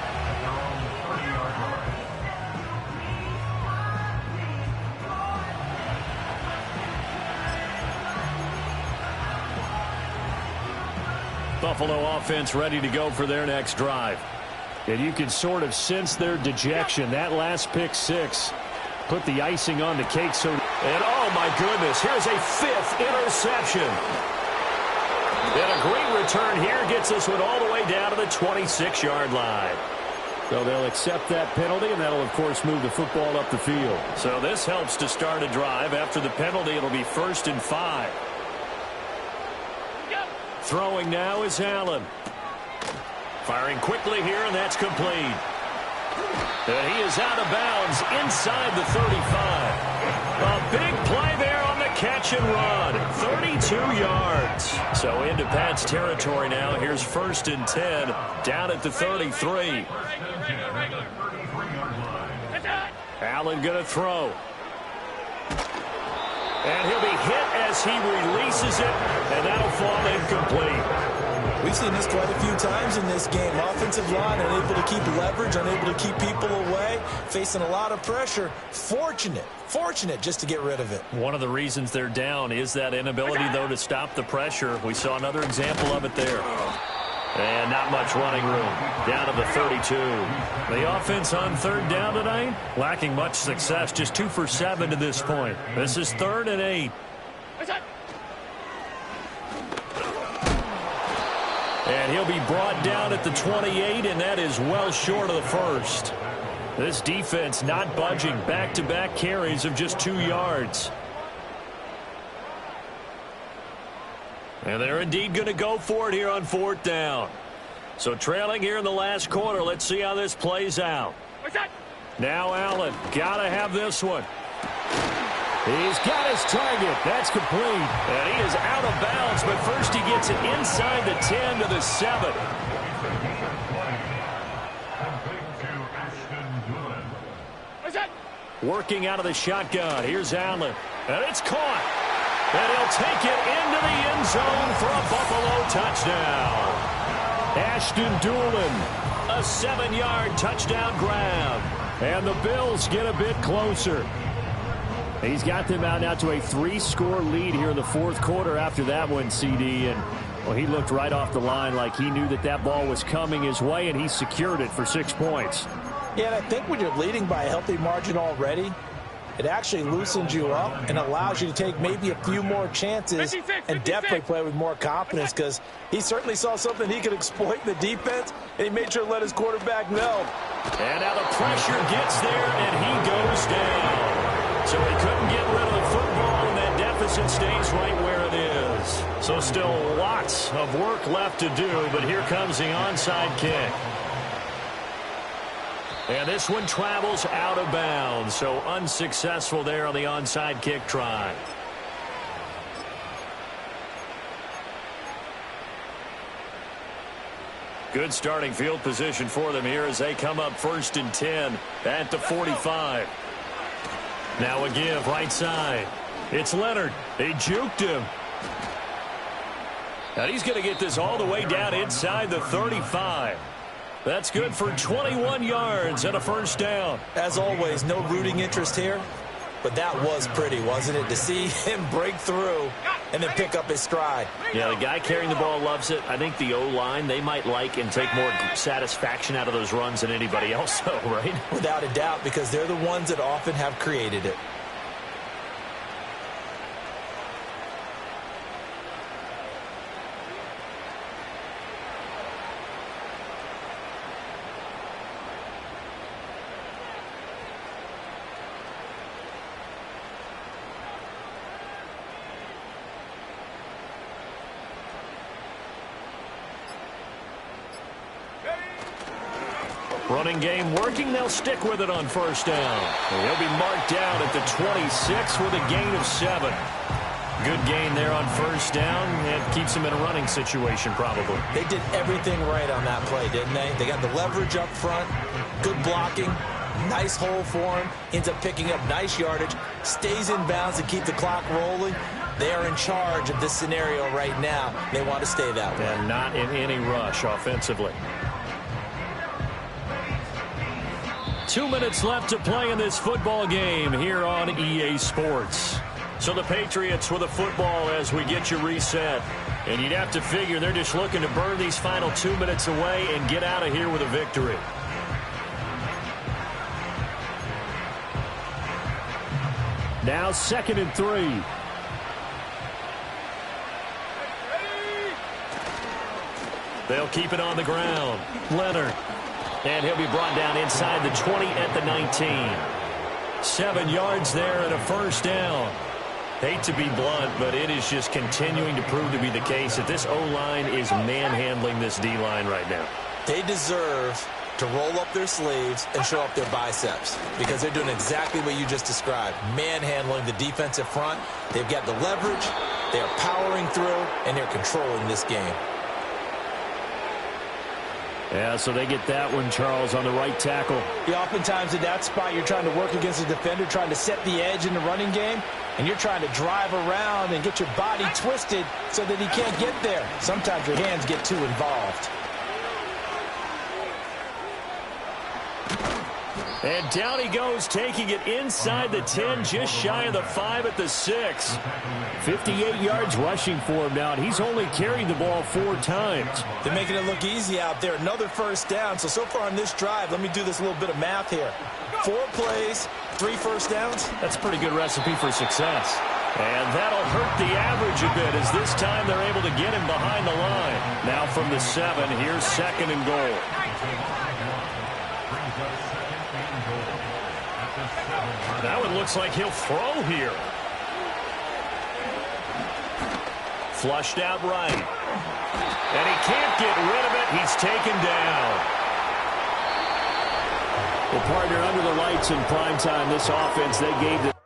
Buffalo offense ready to go for their next drive. And you can sort of sense their dejection. That last pick 6 put the icing on the cake. So, and oh my goodness, here's a 5th interception. And a great return here gets this one all the way down to the 26-yard line. So they'll accept that penalty, and that'll, of course, move the football up the field. So this helps to start a drive. After the penalty, it'll be 1st and 5. Throwing now is Allen. Firing quickly here, and that's complete. And he is out of bounds inside the 35. A big play there on the catch and run. 32 yards. So into Pat's territory now. Here's 1st and 10 down at the 33. Allen going to throw. And he'll be hit as he releases it, and that'll fall incomplete. We've seen this quite a few times in this game. Offensive line unable to keep leverage, unable to keep people away, facing a lot of pressure. Fortunate just to get rid of it. One of the reasons they're down is that inability, though, to stop the pressure. We saw another example of it there. And not much running room. Down to the 32. The offense on 3rd down tonight, lacking much success. Just 2 for 7 to this point. This is 3rd and 8. And he'll be brought down at the 28, and that is well short of the 1st. This defense not budging. Back-to-back carries of just 2 yards. And they're indeed going to go for it here on 4th down. So trailing here in the last quarter. Let's see how this plays out. Now Allen. Got to have this one. He's got his target. That's complete. And he is out of bounds, but first he gets it inside the 10 to the 7. Working out of the shotgun. Here's Allen. And it's caught. And he'll take it into the end zone for a Buffalo touchdown. Ashton Dulin, a 7-yard touchdown grab. And the Bills get a bit closer. He's got them out now to a 3-score lead here in the 4th quarter after that one, CD. And, well, he looked right off the line like he knew that that ball was coming his way, and he secured it for 6 points. Yeah, and I think when you're leading by a healthy margin already, it actually loosens you up and allows you to take maybe a few more chances and definitely play with more confidence, because he certainly saw something he could exploit in the defense, and he made sure to let his quarterback know. And now the pressure gets there, and he goes down. So he couldn't get rid of the football, and that deficit stays right where it is. So still lots of work left to do, but here comes the onside kick. And this one travels out of bounds, so unsuccessful there on the onside kick try. Good starting field position for them here as they come up 1st and 10 at the 45. Now a give right side. It's Leonard. They juked him. And he's going to get this all the way down inside the 35. That's good for 21 yards and a 1st down. As always, no rooting interest here, but that was pretty, wasn't it, to see him break through and then pick up his stride. Yeah, the guy carrying the ball loves it. I think the O-line, they might like and take more satisfaction out of those runs than anybody else, though, right? Without a doubt, because they're the ones that often have created it. Running game working. They'll stick with it on 1st down. And he'll be marked down at the 26 with a gain of 7. Good gain there on 1st down, and keeps him in a running situation probably. They did everything right on that play, didn't they? They got the leverage up front, good blocking, nice hole for him, ends up picking up nice yardage, stays in bounds to keep the clock rolling. They are in charge of this scenario right now. They want to stay that way. And not in any rush offensively. 2 minutes left to play in this football game here on EA Sports. So the Patriots with a football as we get you reset. And you'd have to figure they're just looking to burn these final 2 minutes away and get out of here with a victory. Now 2nd and 3. They'll keep it on the ground. Leonard. And he'll be brought down inside the 20 at the 19. 7 yards there and a 1st down. Hate to be blunt, but it is just continuing to prove to be the case that this O-line is manhandling this D-line right now. They deserve to roll up their sleeves and show up their biceps because they're doing exactly what you just described, manhandling the defensive front. They've got the leverage, they're powering through, and they're controlling this game. Yeah, so they get that one, Charles, on the right tackle. Yeah, oftentimes in that spot, you're trying to work against a defender, trying to set the edge in the running game, and you're trying to drive around and get your body twisted so that he can't get there. Sometimes your hands get too involved. And down he goes, taking it inside the 10, just shy of the 5 at the 6. 58 yards rushing for him now, and he's only carried the ball 4 times. They're making it look easy out there. Another first down. So far on this drive, let me do this little bit of math here. 4 plays, 3 first downs. That's a pretty good recipe for success. And that'll hurt the average a bit as this time they're able to get him behind the line. Now from the 7, here's 2nd and goal. Now it looks like he'll throw here. Flushed out right. And he can't get rid of it. He's taken down. Well, partner, under the lights in primetime, this offense, they gave the